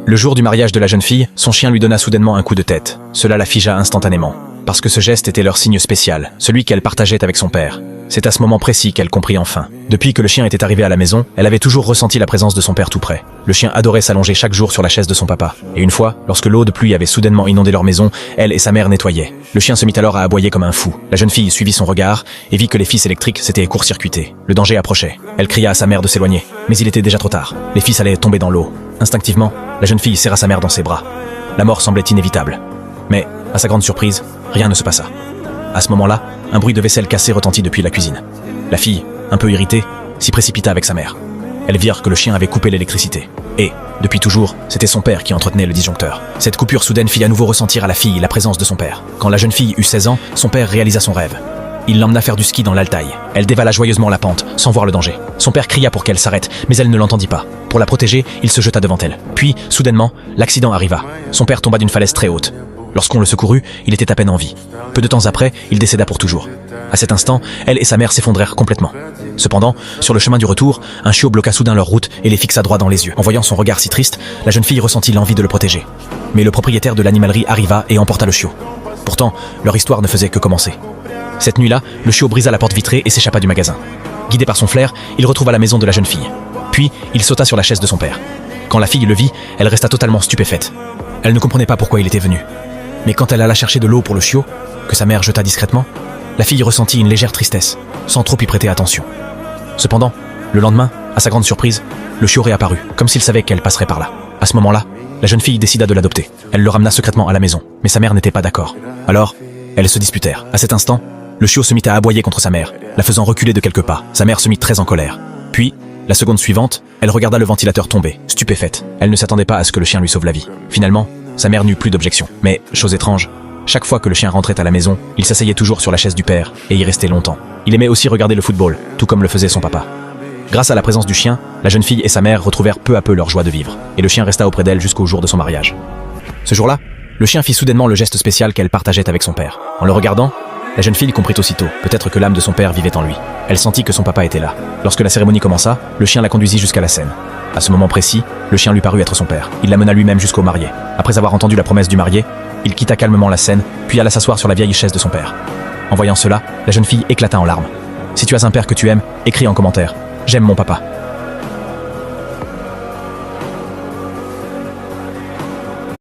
Le jour du mariage de la jeune fille, son chien lui donna soudainement un coup de tête. Cela la figea instantanément. Parce que ce geste était leur signe spécial, celui qu'elle partageait avec son père. C'est à ce moment précis qu'elle comprit enfin. Depuis que le chien était arrivé à la maison, elle avait toujours ressenti la présence de son père tout près. Le chien adorait s'allonger chaque jour sur la chaise de son papa. Et une fois, lorsque l'eau de pluie avait soudainement inondé leur maison, elle et sa mère nettoyaient. Le chien se mit alors à aboyer comme un fou. La jeune fille suivit son regard et vit que les fils électriques s'étaient court-circuités. Le danger approchait. Elle cria à sa mère de s'éloigner. Mais il était déjà trop tard. Les fils allaient tomber dans l'eau. Instinctivement, la jeune fille serra sa mère dans ses bras. La mort semblait inévitable. Mais, à sa grande surprise, rien ne se passa. À ce moment-là, un bruit de vaisselle cassée retentit depuis la cuisine. La fille, un peu irritée, s'y précipita avec sa mère. Elles virent que le chien avait coupé l'électricité. Et, depuis toujours, c'était son père qui entretenait le disjoncteur. Cette coupure soudaine fit à nouveau ressentir à la fille la présence de son père. Quand la jeune fille eut 16 ans, son père réalisa son rêve. Il l'emmena faire du ski dans l'Altaï. Elle dévala joyeusement la pente, sans voir le danger. Son père cria pour qu'elle s'arrête, mais elle ne l'entendit pas. Pour la protéger, il se jeta devant elle. Puis, soudainement, l'accident arriva. Son père tomba d'une falaise très haute. Lorsqu'on le secourut, il était à peine en vie. Peu de temps après, il décéda pour toujours. À cet instant, elle et sa mère s'effondrèrent complètement. Cependant, sur le chemin du retour, un chiot bloqua soudain leur route et les fixa droit dans les yeux. En voyant son regard si triste, la jeune fille ressentit l'envie de le protéger. Mais le propriétaire de l'animalerie arriva et emporta le chiot. Pourtant, leur histoire ne faisait que commencer. Cette nuit-là, le chiot brisa la porte vitrée et s'échappa du magasin. Guidé par son flair, il retrouva la maison de la jeune fille. Puis, il sauta sur la chaise de son père. Quand la fille le vit, elle resta totalement stupéfaite. Elle ne comprenait pas pourquoi il était venu. Mais quand elle alla chercher de l'eau pour le chiot, que sa mère jeta discrètement, la fille ressentit une légère tristesse, sans trop y prêter attention. Cependant, le lendemain, à sa grande surprise, le chiot réapparut, comme s'il savait qu'elle passerait par là. À ce moment-là, la jeune fille décida de l'adopter. Elle le ramena secrètement à la maison, mais sa mère n'était pas d'accord. Alors, elles se disputèrent. À cet instant, le chiot se mit à aboyer contre sa mère, la faisant reculer de quelques pas. Sa mère se mit très en colère. Puis, la seconde suivante, elle regarda le ventilateur tomber, stupéfaite. Elle ne s'attendait pas à ce que le chien lui sauve la vie. Finalement, sa mère n'eut plus d'objection. Mais, chose étrange, chaque fois que le chien rentrait à la maison, il s'asseyait toujours sur la chaise du père et y restait longtemps. Il aimait aussi regarder le football, tout comme le faisait son papa. Grâce à la présence du chien, la jeune fille et sa mère retrouvèrent peu à peu leur joie de vivre, et le chien resta auprès d'elle jusqu'au jour de son mariage. Ce jour-là, le chien fit soudainement le geste spécial qu'elle partageait avec son père. En le regardant, la jeune fille comprit aussitôt, peut-être que l'âme de son père vivait en lui. Elle sentit que son papa était là. Lorsque la cérémonie commença, le chien la conduisit jusqu'à la scène. À ce moment précis, le chien lui parut être son père. Il l'amena lui-même jusqu'au marié. Après avoir entendu la promesse du marié, il quitta calmement la scène, puis alla s'asseoir sur la vieille chaise de son père. En voyant cela, la jeune fille éclata en larmes. Si tu as un père que tu aimes, écris en commentaire. J'aime mon papa.